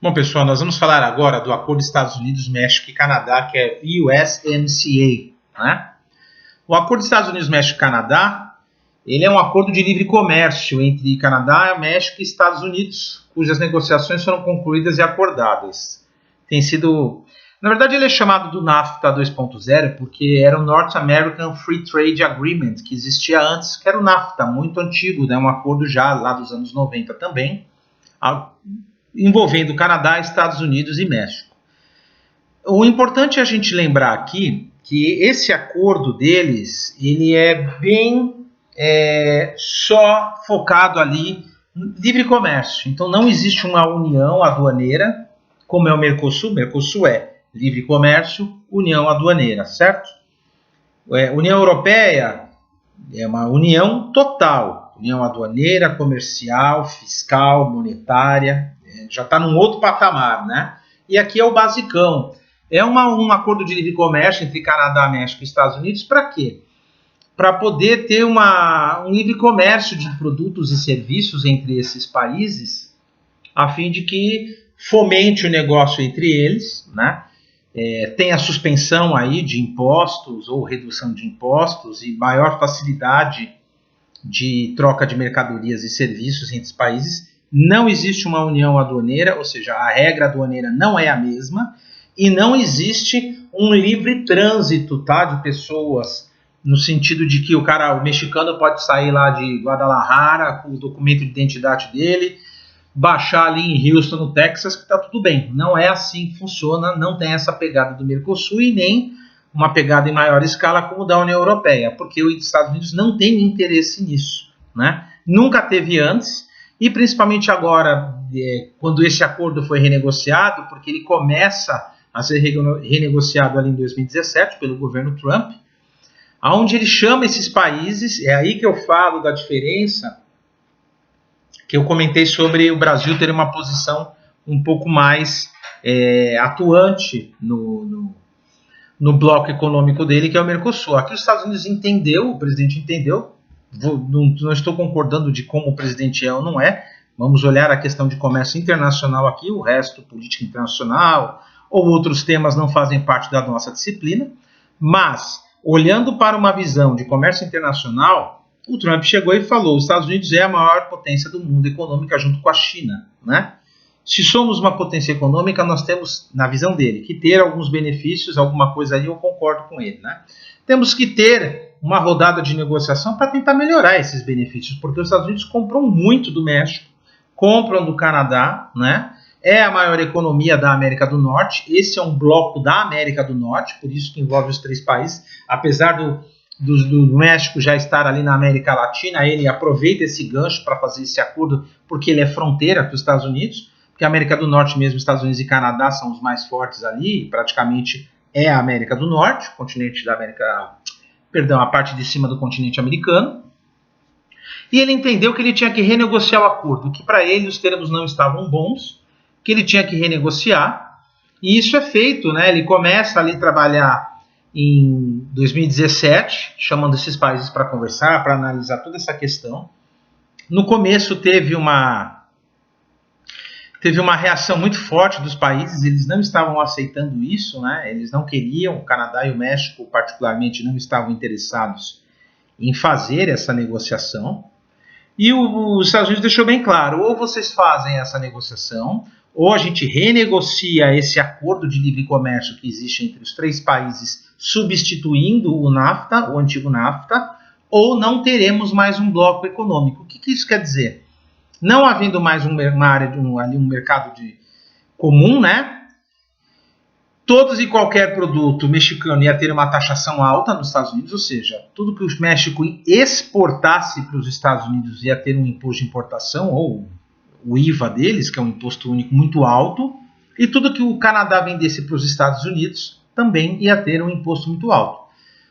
Bom, pessoal, nós vamos falar agora do Acordo Estados Unidos, México e Canadá, que é USMCA, né? O Acordo Estados Unidos, México e Canadá, ele é um acordo de livre comércio entre Canadá, México e Estados Unidos, cujas negociações foram concluídas e acordadas. Tem sido... Na verdade, ele é chamado do NAFTA 2.0 porque era o North American Free Trade Agreement, que existia antes, que era o NAFTA, muito antigo, né? Um acordo já lá dos anos 90 também, envolvendo Canadá, Estados Unidos e México. O importante é a gente lembrar aqui que esse acordo deles, ele é bem só focado ali no livre comércio. Então não existe uma união aduaneira, como é o Mercosul. Mercosul é livre comércio, união aduaneira, certo? União Europeia é uma união total, união aduaneira, comercial, fiscal, monetária, já está num outro patamar, né? E aqui é o basicão. É um acordo de livre comércio entre Canadá, México e Estados Unidos, para quê? Para poder ter um livre comércio de produtos e serviços entre esses países, a fim de que fomente o negócio entre eles, né? Tem a suspensão aí de impostos ou redução de impostos e maior facilidade de troca de mercadorias e serviços entre os países. Não existe uma união aduaneira, ou seja, a regra aduaneira não é a mesma, e não existe um livre trânsito, tá, de pessoas, no sentido de que o mexicano pode sair lá de Guadalajara com o documento de identidade dele, baixar ali em Houston, no Texas, que está tudo bem. Não é assim que funciona, não tem essa pegada do Mercosul e nem uma pegada em maior escala como da União Europeia, porque os Estados Unidos não tem interesse nisso, né? Nunca teve antes, e principalmente agora, quando esse acordo foi renegociado, porque ele começa a ser renegociado ali em 2017 pelo governo Trump, onde ele chama esses países, é aí que eu falo da diferença, que eu comentei sobre o Brasil ter uma posição um pouco mais atuante no bloco econômico dele, que é o Mercosul. Aqui os Estados Unidos o presidente entendeu, não estou concordando de como o presidente é ou não é, vamos olhar a questão de comércio internacional aqui, o resto, política internacional ou outros temas não fazem parte da nossa disciplina, mas olhando para uma visão de comércio internacional, o Trump chegou e falou: os Estados Unidos é a maior potência do mundo econômica junto com a China, né? Se somos uma potência econômica, nós temos, na visão dele, que ter alguns benefícios, alguma coisa aí, eu concordo com ele, né? Temos que ter uma rodada de negociação para tentar melhorar esses benefícios, porque os Estados Unidos compram muito do México, compram do Canadá, né? É a maior economia da América do Norte, esse é um bloco da América do Norte, por isso que envolve os três países, apesar do México já estar ali na América Latina, ele aproveita esse gancho para fazer esse acordo, porque ele é fronteira com os Estados Unidos, porque a América do Norte mesmo, Estados Unidos e Canadá são os mais fortes ali, praticamente é a América do Norte, o continente da América, a parte de cima do continente americano, e ele entendeu que ele tinha que renegociar o acordo, que para ele os termos não estavam bons, que ele tinha que renegociar, e isso é feito, né? Ele começa ali a trabalhar em 2017, chamando esses países para conversar, para analisar toda essa questão. No começo teve uma reação muito forte dos países, eles não estavam aceitando isso, né? Eles não queriam, o Canadá e o México particularmente não estavam interessados em fazer essa negociação. E os Estados Unidos deixou bem claro: ou vocês fazem essa negociação, ou a gente renegocia esse acordo de livre comércio que existe entre os três países, substituindo o NAFTA, o antigo NAFTA, ou não teremos mais um bloco econômico. O que isso quer dizer? Não havendo mais uma área um mercado comum, né? Todos e qualquer produto mexicano ia ter uma taxação alta nos Estados Unidos, ou seja, tudo que o México exportasse para os Estados Unidos ia ter um imposto de importação, ou o IVA deles, que é um imposto único muito alto, e tudo que o Canadá vendesse para os Estados Unidos também ia ter um imposto muito alto.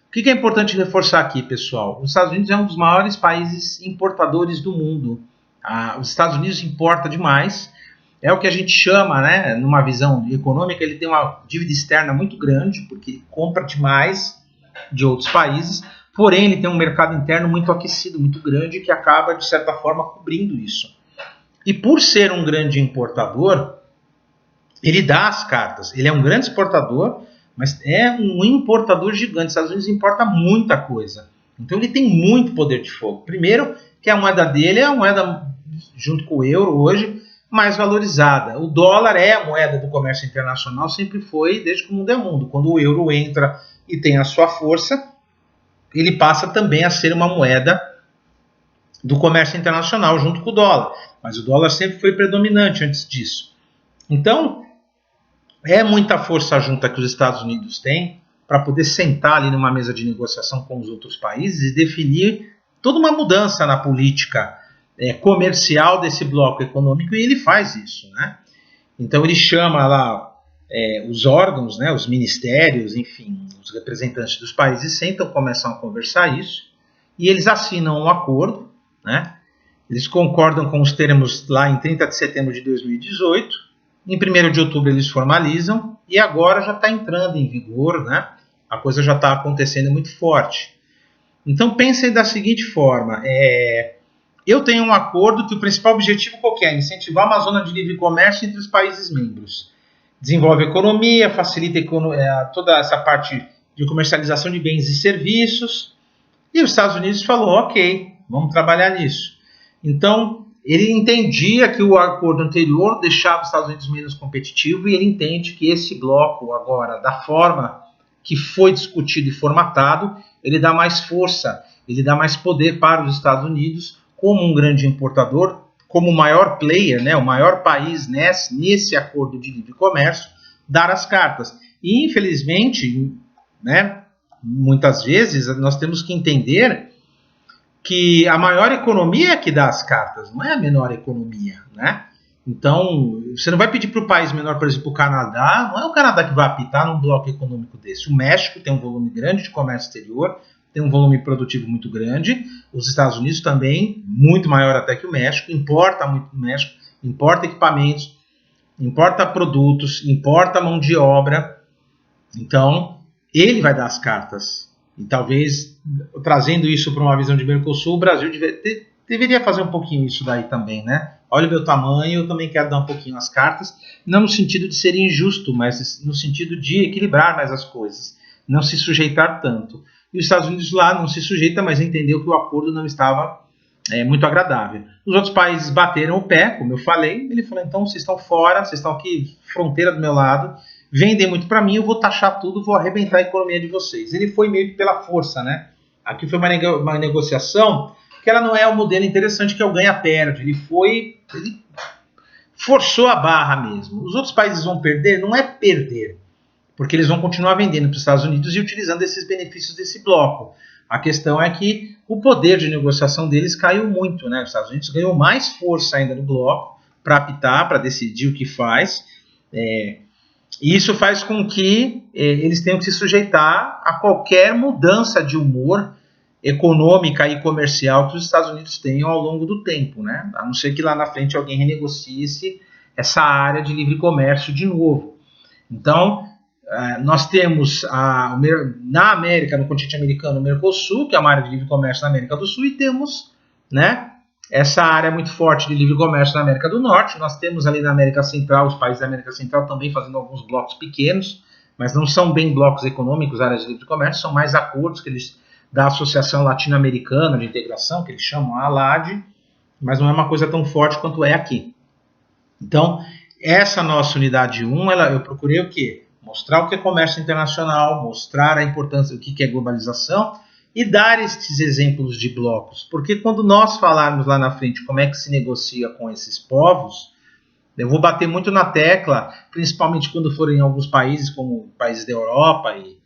O que é importante reforçar aqui, pessoal? Os Estados Unidos é um dos maiores países importadores do mundo. Os Estados Unidos importa demais, é o que a gente chama, né, numa visão econômica, ele tem uma dívida externa muito grande, porque compra demais de outros países, porém ele tem um mercado interno muito aquecido, muito grande, que acaba, de certa forma, cobrindo isso. E por ser um grande importador, ele dá as cartas. Ele é um grande exportador, mas é um importador gigante. Os Estados Unidos importa muita coisa. Então ele tem muito poder de fogo. Primeiro, que a moeda dele é a moeda, junto com o euro hoje, mais valorizada. O dólar é a moeda do comércio internacional, sempre foi, desde que o mundo é mundo. Quando o euro entra e tem a sua força, ele passa também a ser uma moeda do comércio internacional, junto com o dólar. Mas o dólar sempre foi predominante antes disso. Então, é muita força junta que os Estados Unidos têm para poder sentar ali numa mesa de negociação com os outros países e definir toda uma mudança na política comercial desse bloco econômico, e ele faz isso, né? Então ele chama lá os órgãos, né, os ministérios, enfim, os representantes dos países sentam, começam a conversar isso, e eles assinam um acordo, né? Eles concordam com os termos lá em 30 de setembro de 2018, em 1º de outubro eles formalizam, e agora já está entrando em vigor, né? A coisa já está acontecendo muito forte. Então pensem da seguinte forma, eu tenho um acordo que o principal objetivo qual é? Incentivar uma zona de livre comércio entre os países membros. Desenvolve a economia, facilita toda essa parte de comercialização de bens e serviços. E os Estados Unidos falou, ok, vamos trabalhar nisso. Então, ele entendia que o acordo anterior deixava os Estados Unidos menos competitivo, e ele entende que esse bloco agora, da forma que foi discutido e formatado, ele dá mais força, ele dá mais poder para os Estados Unidos como um grande importador, como o maior player, né, o maior país nesse acordo de livre comércio, dar as cartas. E, infelizmente, né, muitas vezes nós temos que entender que a maior economia é que dá as cartas, não é a menor economia, né? Então, você não vai pedir para o país menor, por exemplo, o Canadá, não é o Canadá que vai apitar num bloco econômico desse. O México tem um volume grande de comércio exterior, tem um volume produtivo muito grande, os Estados Unidos também, muito maior até que o México, importa muito do México, importa equipamentos, importa produtos, importa mão de obra. Então, ele vai dar as cartas. E talvez, trazendo isso para uma visão de Mercosul, o Brasil deveria fazer um pouquinho isso daí também, né? Olha o meu tamanho, eu também quero dar um pouquinho as cartas, não no sentido de ser injusto, mas no sentido de equilibrar mais as coisas, não se sujeitar tanto. E os Estados Unidos lá não se sujeita, mas entendeu que o acordo não estava muito agradável. Os outros países bateram o pé, como eu falei, ele falou, então vocês estão fora, vocês estão aqui, fronteira do meu lado, vendem muito para mim, eu vou taxar tudo, vou arrebentar a economia de vocês. Ele foi meio que pela força, né? Aqui foi uma negociação que ela não é um modelo interessante, que é o ganha-perde. Ele forçou a barra mesmo. Os outros países vão perder? Não é perder, porque eles vão continuar vendendo para os Estados Unidos e utilizando esses benefícios desse bloco. A questão é que o poder de negociação deles caiu muito, né? Os Estados Unidos ganhou mais força ainda no bloco para apitar, para decidir o que faz. E isso faz com que eles tenham que se sujeitar a qualquer mudança de humor econômica e comercial que os Estados Unidos tenham ao longo do tempo, né? A não ser que lá na frente alguém renegocie essa área de livre comércio de novo. Então, nós temos na América, no continente americano, o Mercosul, que é uma área de livre comércio na América do Sul, e temos, né, essa área muito forte de livre comércio na América do Norte. Nós temos ali na América Central, os países da América Central também fazendo alguns blocos pequenos, mas não são bem blocos econômicos, áreas de livre comércio, são mais acordos que eles da Associação Latino-Americana de Integração, que eles chamam a ALAD, mas não é uma coisa tão forte quanto é aqui. Então, essa nossa unidade 1, eu procurei o quê? Mostrar o que é comércio internacional, mostrar a importância do que é globalização e dar estes exemplos de blocos. Porque quando nós falarmos lá na frente como é que se negocia com esses povos, eu vou bater muito na tecla, principalmente quando forem em alguns países, como países da Europa e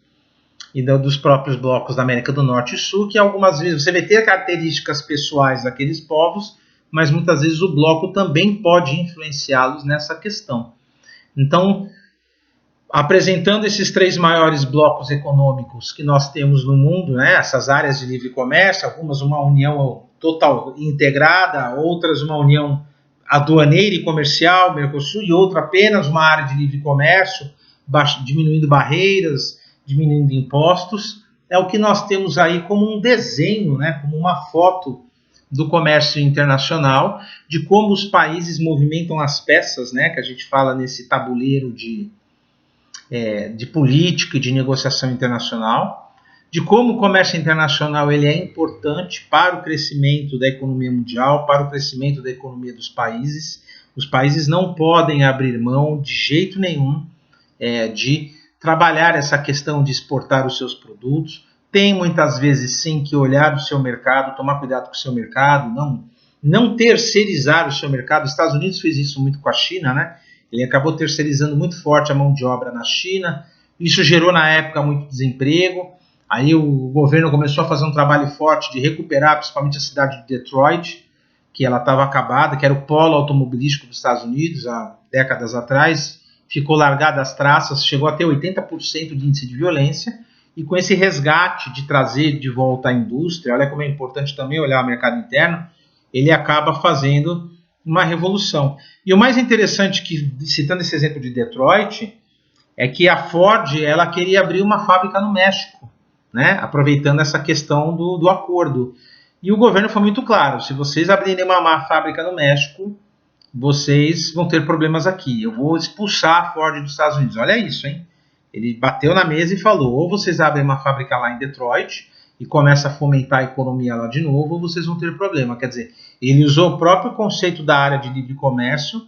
dos próprios blocos da América do Norte e Sul, que algumas vezes você vai ter características pessoais daqueles povos, mas muitas vezes o bloco também pode influenciá-los nessa questão. Então, apresentando esses 3 maiores blocos econômicos que nós temos no mundo, né, essas áreas de livre comércio, algumas uma união total integrada, outras uma união aduaneira e comercial, Mercosul, e outra apenas uma área de livre comércio, diminuindo barreiras, diminuindo impostos, é o que nós temos aí como um desenho, né, como uma foto do comércio internacional, de como os países movimentam as peças, né, que a gente fala nesse tabuleiro de política e de negociação internacional, de como o comércio internacional ele é importante para o crescimento da economia mundial, para o crescimento da economia dos países. Os países não podem abrir mão de jeito nenhum de trabalhar essa questão de exportar os seus produtos. Tem muitas vezes sim que olhar o seu mercado, tomar cuidado com o seu mercado, não terceirizar o seu mercado. Os Estados Unidos fez isso muito com a China, né? Ele acabou terceirizando muito forte a mão de obra na China. Isso gerou na época muito desemprego. Aí o governo começou a fazer um trabalho forte de recuperar principalmente a cidade de Detroit, que ela estava acabada, que era o polo automobilístico dos Estados Unidos há décadas atrás. Ficou largada as traças, chegou a ter 80% de índice de violência. E com esse resgate de trazer de volta a indústria, olha como é importante também olhar o mercado interno, ele acaba fazendo uma revolução. E o mais interessante, que citando esse exemplo de Detroit, é que a Ford ela queria abrir uma fábrica no México, né? Aproveitando essa questão do acordo. E o governo foi muito claro, se vocês abrirem uma fábrica no México, vocês vão ter problemas aqui. Eu vou expulsar a Ford dos Estados Unidos. Olha isso, hein? Ele bateu na mesa e falou, ou vocês abrem uma fábrica lá em Detroit e começa a fomentar a economia lá de novo, ou vocês vão ter problema. Quer dizer, ele usou o próprio conceito da área de livre comércio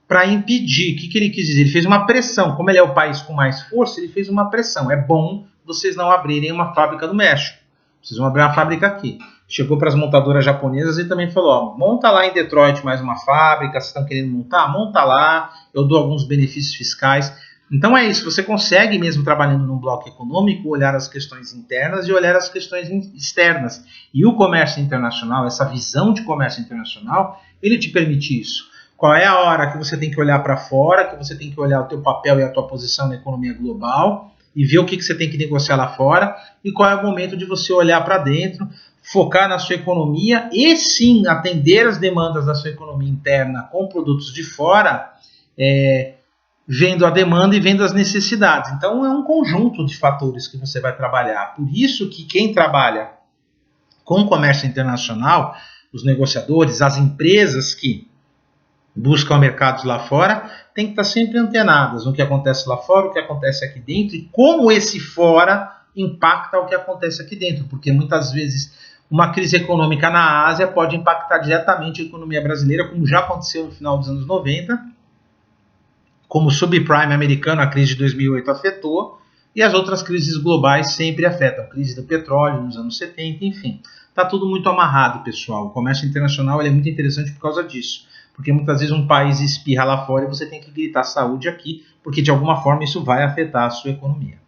para impedir. O que ele quis dizer? Ele fez uma pressão. Como ele é o país com mais força, ele fez uma pressão. É bom vocês não abrirem uma fábrica no México. Vocês vão abrir uma fábrica aqui. Chegou para as montadoras japonesas e também falou, ó, monta lá em Detroit mais uma fábrica, vocês estão querendo montar? Monta lá, eu dou alguns benefícios fiscais. Então é isso, você consegue mesmo trabalhando num bloco econômico olhar as questões internas e olhar as questões externas. E o comércio internacional, essa visão de comércio internacional, ele te permite isso. Qual é a hora que você tem que olhar para fora, que você tem que olhar o teu papel e a tua posição na economia global e ver o que você tem que negociar lá fora e qual é o momento de você olhar para dentro, focar na sua economia e sim atender as demandas da sua economia interna com produtos de fora, vendo a demanda e vendo as necessidades. Então é um conjunto de fatores que você vai trabalhar. Por isso que quem trabalha com comércio internacional, os negociadores, as empresas que buscam mercados lá fora, tem que estar sempre antenadas no que acontece lá fora, o que acontece aqui dentro e como esse fora impacta o que acontece aqui dentro. Porque muitas vezes uma crise econômica na Ásia pode impactar diretamente a economia brasileira, como já aconteceu no final dos anos 90, como o subprime americano, a crise de 2008 afetou, e as outras crises globais sempre afetam. A crise do petróleo nos anos 70, enfim. Está tudo muito amarrado, pessoal. O comércio internacional ele é muito interessante por causa disso. Porque muitas vezes um país espirra lá fora e você tem que gritar saúde aqui, porque de alguma forma isso vai afetar a sua economia.